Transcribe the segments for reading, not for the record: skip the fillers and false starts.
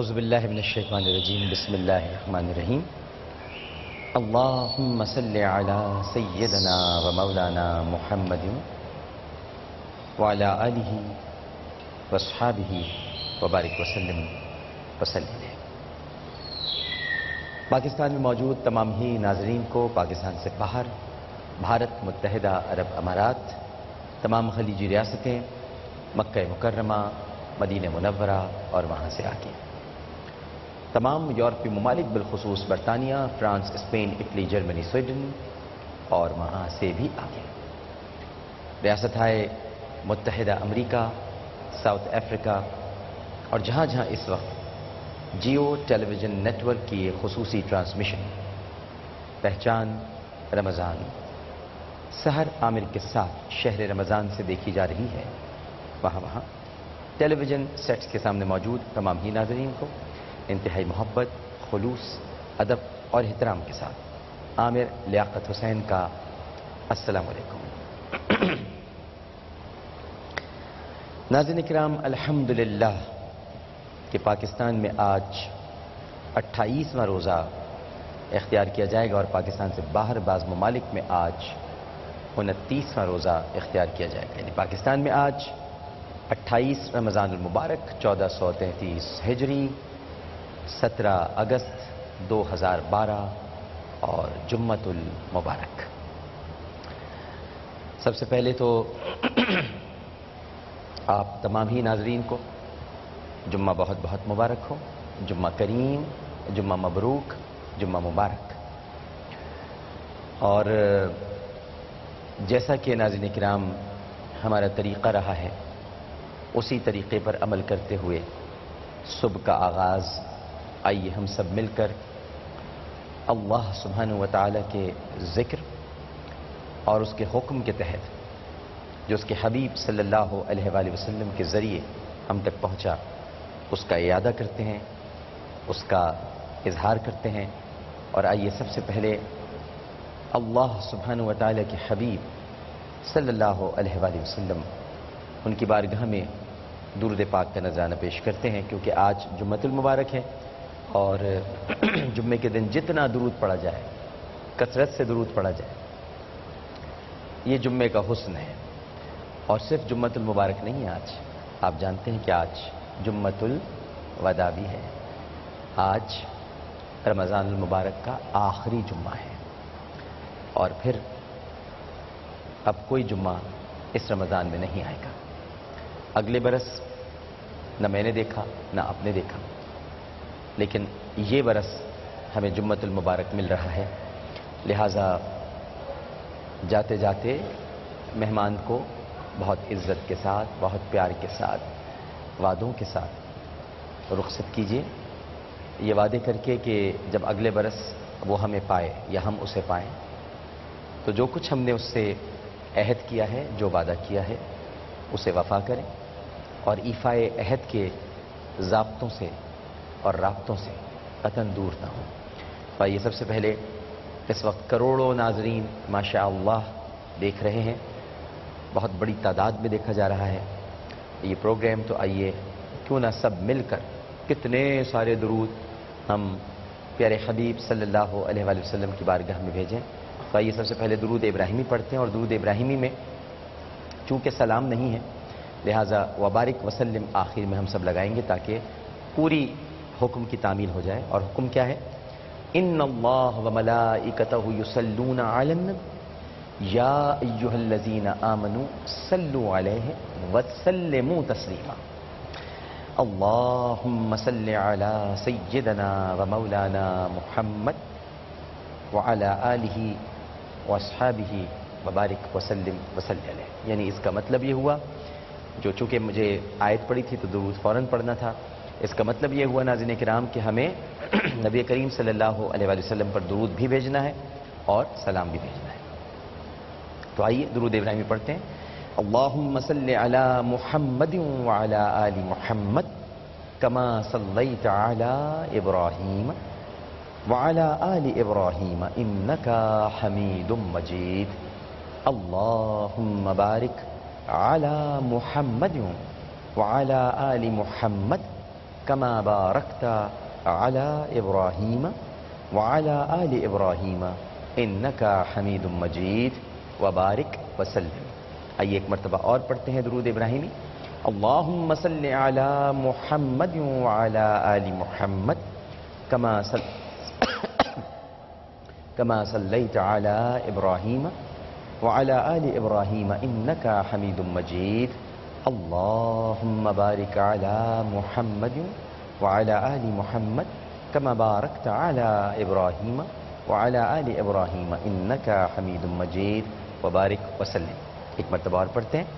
اعوذ باللہ من الشیطان الرجیم بسم اللہ الرحمن الرحیم اللہم صلی علی سیدنا و مولانا محمد وعلی آلہ واصحابہ وبارک وسلم وسلم۔ پاکستان میں موجود تمام ہی ناظرین کو پاکستان سے باہر، بھارت، متحدہ عرب امارات، تمام خلیجی ریاستیں، مکہ مکرمہ، مدینہ منورہ اور وہاں سے آگے تمام یورپی ممالک بالخصوص برطانیہ، France, Spain, Italy, Germany, Sweden اور وہاں سے بھی آگے ریاستہائے متحدہ امریکہ، ساؤتھ افریقہ اور جہاں جہاں اس وقت جیو ٹیلی ویژن نیٹ ورک کی یہ خصوصی ٹرانسمیشن پہچان رمضان سحر عامر کے ساتھ شہر رمضان سے دیکھی جا رہی ہے، وہاں ٹیلی ویژن سیٹس کے سامنے موجود تمام ہی ناظرین کو انتہائی محبت، خلوص، ادب اور احترام کے ساتھ عامر لیاقت حسین کا السلام علیکم۔ ناظرین کرام، الحمدللہ کہ پاکستان میں آج 28واں روزہ اختیار کیا جائے گا اور پاکستان سے باہر بعض ممالک میں آج 29واں روزہ اختیار کیا جائے گا، یعنی پاکستان میں آج 28 رمضان المبارک 1433 ہجری، 17 اگست 2012 اور جمعۃ المبارک۔ سب سے پہلے تو آپ تمام ہی ناظرین کو جمعہ بہت بہت مبارک ہو، جمعہ کریم، جمعہ مبروک، جمعہ مبارک۔ اور جیسا کہ ناظرین کرام ہمارا طریقہ رہا ہے، اسی طریقے پر عمل کرتے ہوئے صبح کا آغاز آئیے ہم سب مل کر اللہ سبحانہ و تعالیٰ کے ذکر اور اس کے حکم کے تحت جو اس کے حبیب صلی اللہ علیہ وآلہ وسلم کے ذریعے ہم تک پہنچا، اس کا اعادہ کرتے ہیں، اس کا اظہار کرتے ہیں۔ اور آئیے سب سے پہلے اللہ سبحانہ و تعالیٰ کے حبیب صلی اللہ علیہ وآلہ وسلم ان کی بارگاہ میں درود پاک کا نذرانہ پیش کرتے ہیں، کیونکہ آج جمعۃ المبارک ہے اور جمعے کے دن جتنا درود پڑھا جائے، کثرت سے درود پڑھا جائے، یہ جمعے کا حسن ہے۔ اور صرف جمعۃ المبارک نہیں ہے، آج آپ جانتے ہیں کہ آج جمعۃ الوداع بھی ہے، آج رمضان المبارک کا آخری جمعہ ہے اور پھر اب کوئی جمعہ اس رمضان میں نہیں آئے گا۔ اگلے برس نہ میں نے دیکھا نہ آپ نے دیکھا، لیکن یہ برس ہمیں جمعۃ المبارک مل رہا ہے، لہٰذا جاتے جاتے مہمان کو بہت عزت کے ساتھ، بہت پیار کے ساتھ، وعدوں کے ساتھ رخصت کیجیے، یہ وعدے کر کے کہ جب اگلے برس وہ ہمیں پائے یا ہم اسے پائیں تو جو کچھ ہم نے اس سے عہد کیا ہے، جو وعدہ کیا ہے، اسے وفا کریں اور ایفائے عہد کے ضابطوں سے اور رابطوں سے قطعاً دور نہ ہوں۔ آئیے سب سے پہلے اس وقت کروڑوں ناظرین ماشاء اللہ دیکھ رہے ہیں، بہت بڑی تعداد میں دیکھا جا رہا ہے یہ پروگرام، تو آئیے کیوں نہ سب مل کر کتنے سارے درود ہم پیارے حبیب صلی اللہ علیہ وآلہ وسلم کی بارگاہ میں بھیجیں۔ تو آئیے سب سے پہلے درود ابراہیمی پڑھتے ہیں، اور درود ابراہیمی میں چونکہ سلام نہیں ہے لہٰذا وبارک وسلم آخر میں ہم سب لگائیں گے تاکہ پوری حکم کی تعمیل ہو جائے۔ اور حکم کیا ہے؟ ان اللہ وملائکتہ یصلون علی النبی یا ایھا الذین آمنوا صلوا علیہ وسلموا تسلیما۔ اللہم صل علی سیدنا ومولانا محمد وعلی آلہ واصحابہ وبارک وسلم وصلی علیہ۔ یعنی اس کا مطلب یہ ہوا، جو چونکہ مجھے آیت پڑھی تھی تو درود فوراً پڑھنا تھا، اس کا مطلب یہ ہوا ناظرین کرام کہ ہمیں نبی کریم صلی اللہ علیہ وآلہ وسلم پر درود بھی بھیجنا ہے اور سلام بھی بھیجنا ہے۔ تو آئیے درود ابراہیمی پڑھتے ہیں۔ اللہم صلی علی محمد وعلی آل محمد کما صلیت علی ابراہیم وعلی آل ابراہیم انکا حمید مجید۔ اللہم بارک علی محمد وعلی آل محمد كما باركت على إبراهيم وعلى آل إبراهيم إنك حميد مجيد وبارك وسلم. آئیے ایک مرتبہ اور پڑھتے ہیں درود ابراہیمی. اللهم صل على محمد وعلى آل محمد كما صليت على إبراهيم وعلى آل إبراهيم إنك حميد مجيد. اللهم بارك على محمد وعلى آل محمد كما باركت على إبراهيم وعلى آل إبراهيم إنك حميد مجيد وبارك وسلم. ایک مرتبہ اور پڑھتے ہیں.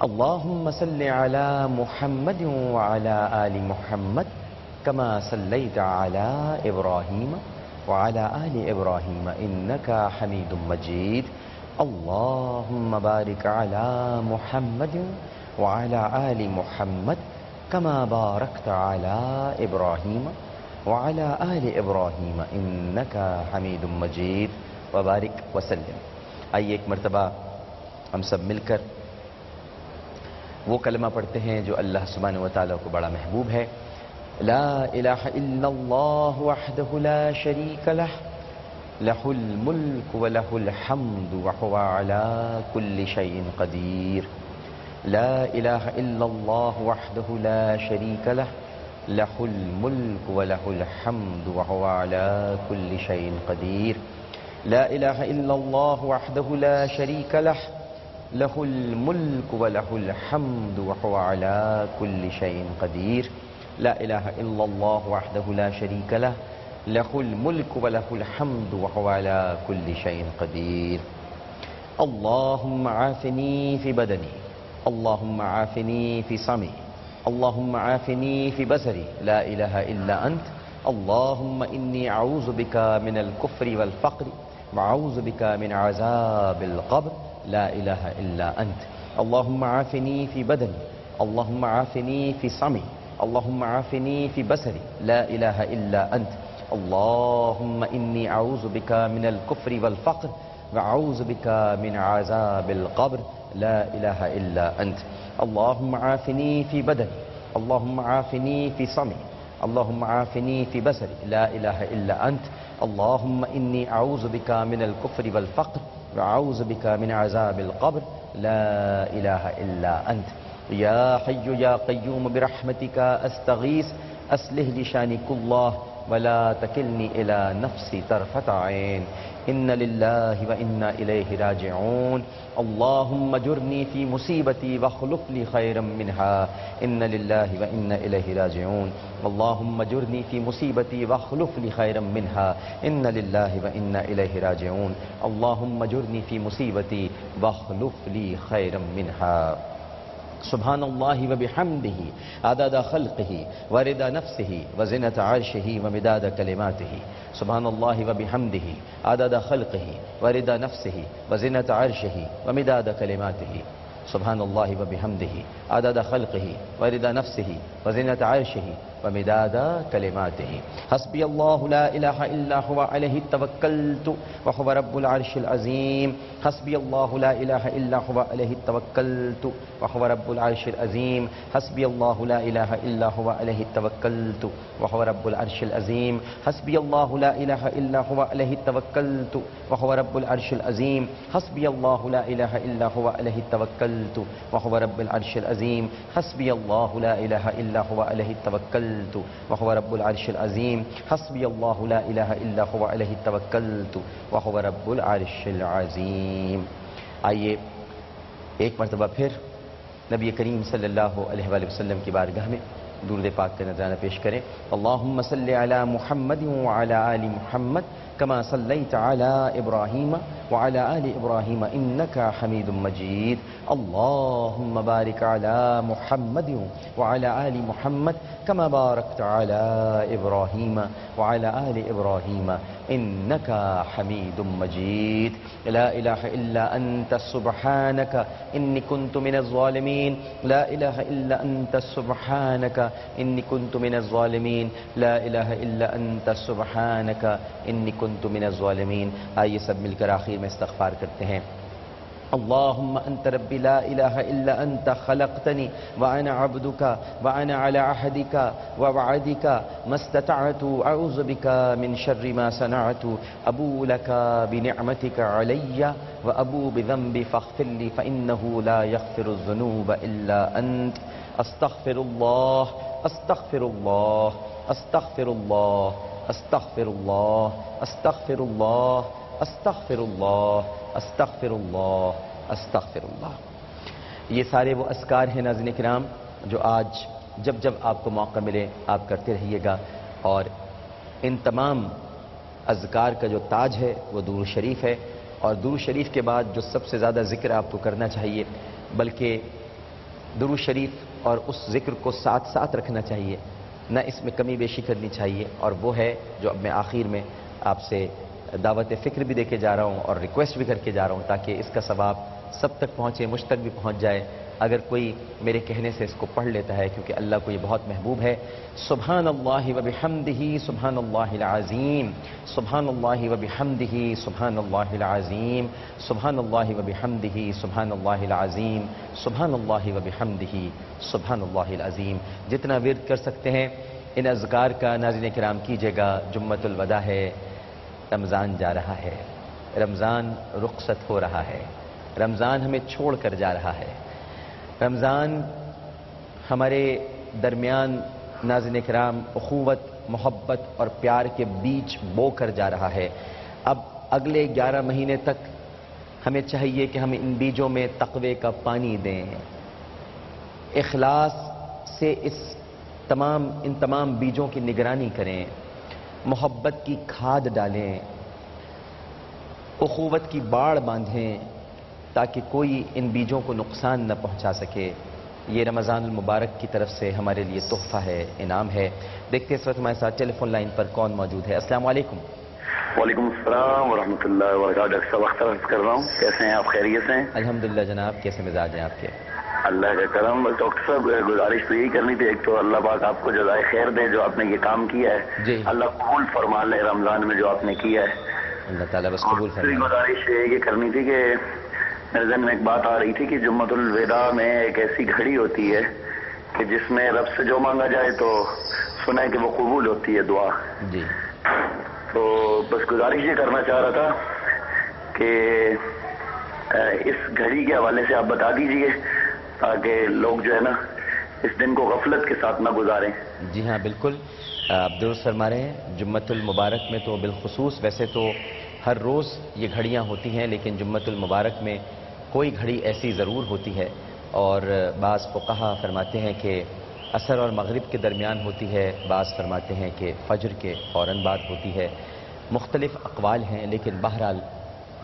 اللهم صل على محمد وعلى آل محمد كما صليت على إبراهيم وعلى آل إبراهيم إنك حميد مجيد. اللهم بارك على محمد وعلى آل محمد كما باركت على إبراهيم وعلى آل إبراهيم إنك حميد مجيد وبارك وسلم. آئیے ایک مرتبہ ہم سب مل کر وہ کلمہ پڑھتے ہیں جو اللہ سبحانہ و تعالیٰ کو بڑا محبوب ہے. لا الہ الا اللہ وحدہ لا شریک لہ لہ الملک ولہ الحمد وہو علی کل شیء قدیر. لا الہ الا اللہ وحدہ لا شریک لہ لہ الملک ولہ الحمد وہو علی کل شیء قدیر. لا الہ الا اللہ وحدہ لا شریک لہ لہ الملک ولہ الحمد وہو علی کل شیء قدیر. لا الہ الا اللہ وحدہ لا شریک لہ لہ الملک ولہ الحمد وہو علی کل شیء قدیر. اللہم عافنی فی بدنی اللہم عافنی فی سمعی اللہم عافنی فی بصری لا الہ الا انت. اللہم انی اعوذ بک من الکفر والفقر وأعوذ بك من عذاب القبر لا إله إلا أنت. اللهم عافني في بدني اللهم عافني في سمعي اللهم عافني في بصري لا إله إلا أنت. اللهم إني أعوذ بك من الكفر والفقر وأعوذ بك من عذاب القبر لا إله إلا أنت. اللهم عافني في بدني اللهم عافني في سمعي اللهم عافني في بصري لا إله إلا أنت. اللهم إني أعوذ بك من الكفر والفقر وأعوذ بك من عذاب القبر لا إله إلا أنت. يا حي يا قيوم برحمتك أستغيث أصلح لي شأني كله ولا تكلني إلى نفسي طرفة عين. إن لله وإنا إليه راجعون. اللهم اجرني في مصيبتي واخلف لي خيرا منها. إن لله وإنا إليه راجعون. اللهم اجرني في مصيبتي واخلف لي خيرا منها. إن لله وإنا إليه راجعون. اللهم اجرني في مصيبتي واخلف لي خيرا منها. سبحان اللہ وبحمدہ عدد خلقہ ورضا نفسہ وزنة عرشہ ومداد کلماتہ. سبحان اللہ وبحمدہ عدد خلقہ ورضا نفسہ وزنة عرشہ ومداد کلماتہ. سبحان اللہ وبحمدہ عدد خلقہ ورضا نفسہ وزنة عرشہ ومداد کلماتہ. حسبی اللہ لا الہ الا هو علیہ توکلت وهو رب العرش العظیم. حسبی اللہ لا الہ الا هو علیہ توکلت وهو رب العرش العظیم. حسبی اللہ لا الہ الا هو علیہ توکلت وهو رب العرش العظیم. حسبی اللہ لا الہ الا هو علیہ توکلت وهو رب العرش العظیم. حسبی اللہ لا الہ الا هو علیہ توکلت وهو رب العرش العظیم. حسبی اللہ لا الہ الا هو علیہ توکلت وهو رب العرش العظیم. حسبی اللہ لا الہ الا هو علیہ توکلت وهو رب العرش العظیم. آئیے ایک مرتبہ پھر نبی کریم صلی اللہ علیہ وآلہ وسلم کی بارگاہ میں درود پاک کا نذرانہ پیش کریں. اللہم صلی علی محمد وعلی آل محمد كما صليت على إبراهيم وعلى آل إبراهيم إنك حميد مجيد. اللهم بارك على محمد وعلى آل محمد كما باركت على إبراهيم وعلى آل إبراهيم إنك حميد مجيد. لا إله إلا أنت سبحانك إني كنت من الظالمين. لا إله إلا أنت سبحانك إني كنت من الظالمين. لا إله إلا أنت سبحانك إني كنت من الظالمين. آئیے سب مل کر آخر میں استغفار کرتے ہیں. اللهم أنت ربي لا إله إلا أنت خلقتني وأنا عبدك وأنا على عهدك ووعدك ما استطعت أعوذ بك من شر ما صنعت أبوء لك بنعمتك علي وأبوء بذنبي فاغفر لي فإنه لا يغفر الذنوب إلا أنت أستغفر الله أستغفر الله أستغفر الله أستغفر الله أستغفر الله استغفر اللہ استغفر اللہ استغفر اللہ۔ یہ سارے وہ اذکار ہیں ناظرین کرام جو آج جب جب آپ کو موقع ملے آپ کرتے رہیے گا، اور ان تمام اذکار کا جو تاج ہے وہ درود شریف ہے، اور درود شریف کے بعد جو سب سے زیادہ ذکر آپ کو کرنا چاہیے، بلکہ درود شریف اور اس ذکر کو ساتھ ساتھ رکھنا چاہیے، نہ اس میں کمی بیشی کرنی چاہیے، اور وہ ہے جو اب میں آخر میں آپ سے دعوت فکر بھی دے کے جا رہا ہوں اور ریکویسٹ بھی کر کے جا رہا ہوں تاکہ اس کا ثواب سب تک پہنچے، مجھ تک بھی پہنچ جائے اگر کوئی میرے کہنے سے اس کو پڑھ لیتا ہے، کیونکہ اللہ کو یہ بہت محبوب ہے۔ سبحان اللہ و بحمدہ سبحان اللہ العظیم، سبحان اللہ و بحمدہ سبحان اللہ العظیم، سبحان اللہ و بحمدہ سبحان اللہ العظیم، سبحان اللہ و بحمدہ سبحان اللہ العظیم۔ جتنا ورد کر سکتے ہیں ان اذکار کا ناظرین کرام کیجیے گا۔ جمعۃ الوداع ہے، رمضان جا رہا ہے، رمضان رخصت ہو رہا ہے، رمضان ہمیں چھوڑ کر جا رہا ہے، رمضان ہمارے درمیان ناظرین کرام اخوت، محبت اور پیار کے بیچ بو کر جا رہا ہے۔ اب اگلے 11 مہینے تک ہمیں چاہیے کہ ہم ان بیجوں میں تقوی کا پانی دیں، اخلاص سے ان تمام بیجوں کی نگرانی کریں، محبت کی کھاد ڈالیں، اخوت کی باڑ باندھیں تاکہ کوئی ان بیجوں کو نقصان نہ پہنچا سکے۔ یہ رمضان المبارک کی طرف سے ہمارے لیے تحفہ ہے، انعام ہے۔ دیکھتے اس وقت ہمارے ساتھ ٹیلی فون لائن پر کون موجود ہے۔ السلام علیکم۔ وعلیکم السلام ورحمۃ اللہ وبرکاتہ۔ ڈاکٹر صاحب اختر کر رہا ہوں، کیسے ہیں آپ؟ خیریت سے ہیں؟ الحمدللہ جناب، کیسے مزاج ہیں آپ کے؟ اللہ کا کرم۔ بس ڈاکٹر صاحب گزارش تو یہی کرنی تھی، ایک تو اللہ پاک آپ کو جزائے خیر دے جو آپ نے یہ کام کیا ہے، جی اللہ قبول فرما لے رمضان میں جو آپ نے کیا ہے۔ اللہ تعالیٰ بس قبول دوسری فرمائے۔ گزارش یہ کرنی تھی کہ میرے ذہن میں ایک بات آ رہی تھی کہ جمعۃ الوداع میں ایک ایسی گھڑی ہوتی ہے کہ جس میں رب سے جو مانگا جائے تو سنا ہے کہ وہ قبول ہوتی ہے دعا۔ جی تو بس گزارش یہ کرنا چاہ رہا تھا کہ اس گھڑی کے حوالے سے آپ بتا دیجئے تاکہ لوگ جو ہے نا اس دن کو غفلت کے ساتھ نہ گزاریں۔ جی ہاں بالکل، آپ درست فرما رہے ہیں۔ جمعۃ المبارک میں تو بالخصوص، ویسے تو ہر روز یہ گھڑیاں ہوتی ہیں، لیکن جمعۃ المبارک میں کوئی گھڑی ایسی ضرور ہوتی ہے، اور بعض فقہا فرماتے ہیں کہ عصر اور مغرب کے درمیان ہوتی ہے، بعض فرماتے ہیں کہ فجر کے فوراً بعد ہوتی ہے۔ مختلف اقوال ہیں، لیکن بہرحال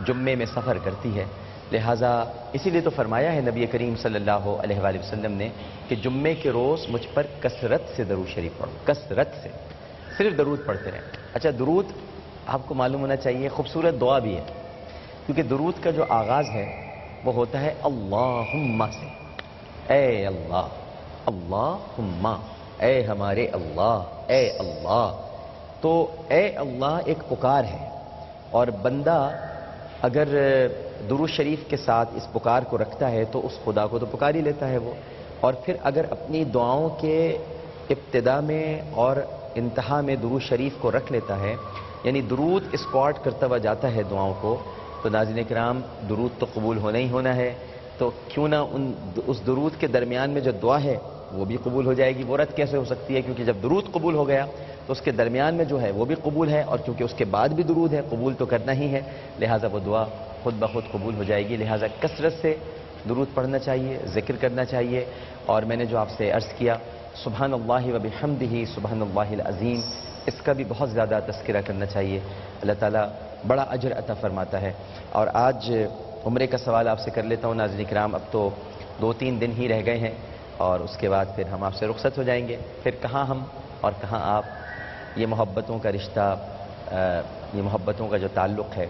جمعے میں سفر کرتی ہے، لہٰذا اسی لیے تو فرمایا ہے نبی کریم صلی اللہ علیہ وآلہ وسلم نے کہ جمعے کے روز مجھ پر کثرت سے درود شریف پڑھو، کثرت سے، صرف درود پڑھتے رہیں۔ اچھا، درود آپ کو معلوم ہونا چاہیے خوبصورت دعا بھی ہے، کیونکہ درود کا جو آغاز ہے وہ ہوتا ہے اللہم سے، اے اللہ، اللہم، اے ہمارے اللہ، اے اللہ۔ تو اے اللہ ایک پکار ہے، اور بندہ اگر درود شریف کے ساتھ اس پکار کو رکھتا ہے تو اس خدا کو تو پکار ہی لیتا ہے وہ، اور پھر اگر اپنی دعاؤں کے ابتدا میں اور انتہا میں درود شریف کو رکھ لیتا ہے، یعنی درود اسکواٹ کرتا ہوا جاتا ہے دعاؤں کو، تو ناظرین کرام درود تو قبول ہونا ہی ہونا ہے، تو کیوں نہ اس درود کے درمیان میں جو دعا ہے وہ بھی قبول ہو جائے گی۔ وہ رد کیسے ہو سکتی ہے؟ کیونکہ جب درود قبول ہو گیا تو اس کے درمیان میں جو ہے وہ بھی قبول ہے، اور کیونکہ اس کے بعد بھی درود ہے، قبول تو کرنا ہی ہے، لہٰذا وہ دعا خود بخود قبول ہو جائے گی۔ لہٰذا کثرت سے درود پڑھنا چاہیے، ذکر کرنا چاہیے، اور میں نے جو آپ سے عرض کیا سبحان اللہ و بحمدہ سبحان اللہ العظیم، اس کا بھی بہت زیادہ تذکرہ کرنا چاہیے، اللہ تعالیٰ بڑا اجر عطا فرماتا ہے۔ اور آج عمرے کا سوال آپ سے کر لیتا ہوں ناظرین کرام، اب تو 2-3 دن ہی رہ گئے ہیں، اور اس کے بعد پھر ہم آپ سے رخصت ہو جائیں گے، پھر کہاں ہم اور کہاں آپ، یہ محبتوں کا رشتہ، یہ محبتوں کا جو تعلق ہے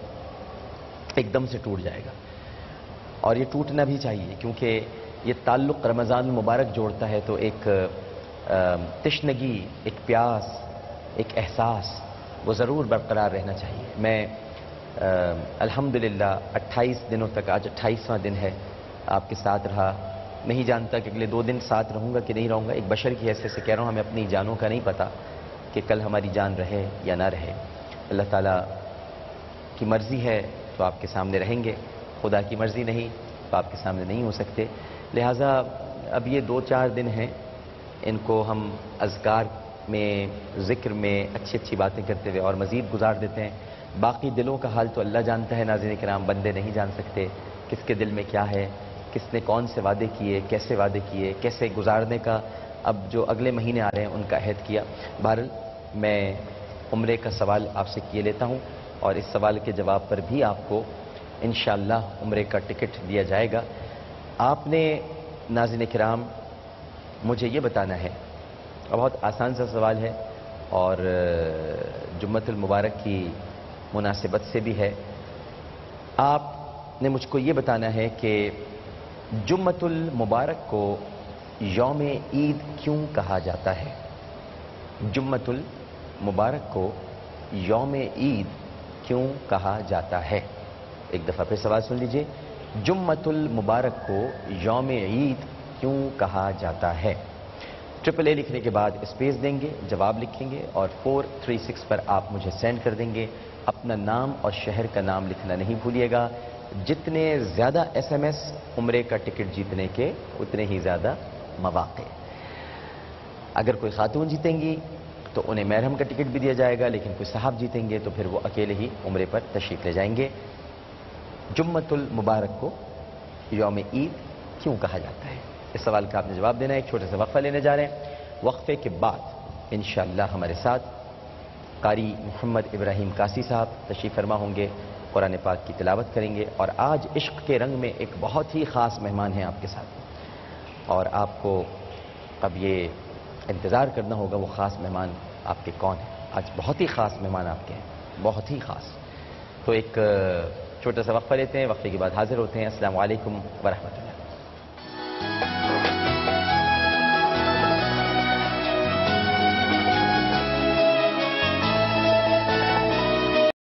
ایک دم سے ٹوٹ جائے گا، اور یہ ٹوٹنا بھی چاہیے، کیونکہ یہ تعلق رمضان المبارک جوڑتا ہے، تو ایک تشنگی، ایک پیاس، ایک احساس وہ ضرور برقرار رہنا چاہیے۔ میں الحمدللہ 28 دنوں تک، آج 28واں دن ہے، آپ کے ساتھ رہا. نہیں جانتا کہ اگلے 2 دن ساتھ رہوں گا کہ نہیں رہوں گا. ایک بشر کی حیثیت سے کہہ رہا ہوں، ہمیں اپنی جانوں کا نہیں پتا کہ کل ہماری جان رہے یا نہ رہے. اللہ تعالیٰ کی مرضی ہے تو آپ کے سامنے رہیں گے، خدا کی مرضی نہیں تو آپ کے سامنے نہیں ہو سکتے. لہٰذا اب یہ 2-4 دن ہیں، ان کو ہم اذکار میں، ذکر میں اچھی اچھی باتیں کرتے ہوئے اور مزید گزار دیتے ہیں. باقی دلوں کا حال تو اللہ جانتا ہے ناظرین کرام، بندے نہیں جان سکتے کس کے دل میں کیا ہے، کس نے کون سے وعدے کیے، کیسے وعدے کیے، کیسے گزارنے کا اب جو اگلے مہینے آ رہے ہیں ان کا عہد کیا. بہرحال میں عمرے کا سوال آپ سے کیے لیتا ہوں، اور اس سوال کے جواب پر بھی آپ کو انشاءاللہ عمرے کا ٹکٹ دیا جائے گا. آپ نے ناظرین کرام مجھے یہ بتانا ہے، اور بہت آسان سا سوال ہے اور جمعۃ المبارک کی مناسبت سے بھی ہے. آپ نے مجھ کو یہ بتانا ہے کہ جمعۃ المبارک کو یوم عید کیوں کہا جاتا ہے؟ جمعۃ المبارک کو یوم عید کیوں کہا جاتا ہے؟ ایک دفعہ پھر سوال سن لیجئے. جمعۃ المبارک کو یوم عید کیوں کہا جاتا ہے؟ 888 لکھنے کے بعد اسپیس دیں گے، جواب لکھیں گے اور 436 پر آپ مجھے سینڈ کر دیں گے. اپنا نام اور شہر کا نام لکھنا نہیں بھولیے گا. جتنے زیادہ ایس ایم ایس عمرے کا ٹکٹ جیتنے کے اتنے ہی زیادہ مواقع. اگر کوئی خاتون جیتیں گی تو انہیں محرم کا ٹکٹ بھی دیا جائے گا، لیکن کوئی صاحب جیتیں گے تو پھر وہ اکیلے ہی عمرے پر تشریف لے جائیں گے. جمعۃ المبارک کو یوم عید کیوں کہا جاتا ہے؟ اس سوال کا آپ نے جواب دینا ہے. ایک چھوٹے سے وقفہ لینے جا رہے ہیں. وقفے کے بعد انشاءاللہ ہمارے ساتھ قاری محمد ابراہیم قاسی صاحب تشریف فرما ہوں گے، قرآن پاک کی تلاوت کریں گے. اور آج عشق کے رنگ میں ایک بہت ہی خاص مہمان ہیں آپ کے ساتھ، اور آپ کو اب یہ انتظار کرنا ہوگا وہ خاص مہمان آپ کے کون ہیں. آج بہت ہی خاص مہمان آپ کے ہیں، بہت ہی خاص. تو ایک چھوٹا سا وقفہ لیتے ہیں، وقفے کے بعد حاضر ہوتے ہیں. السلام علیکم ورحمۃ اللہ.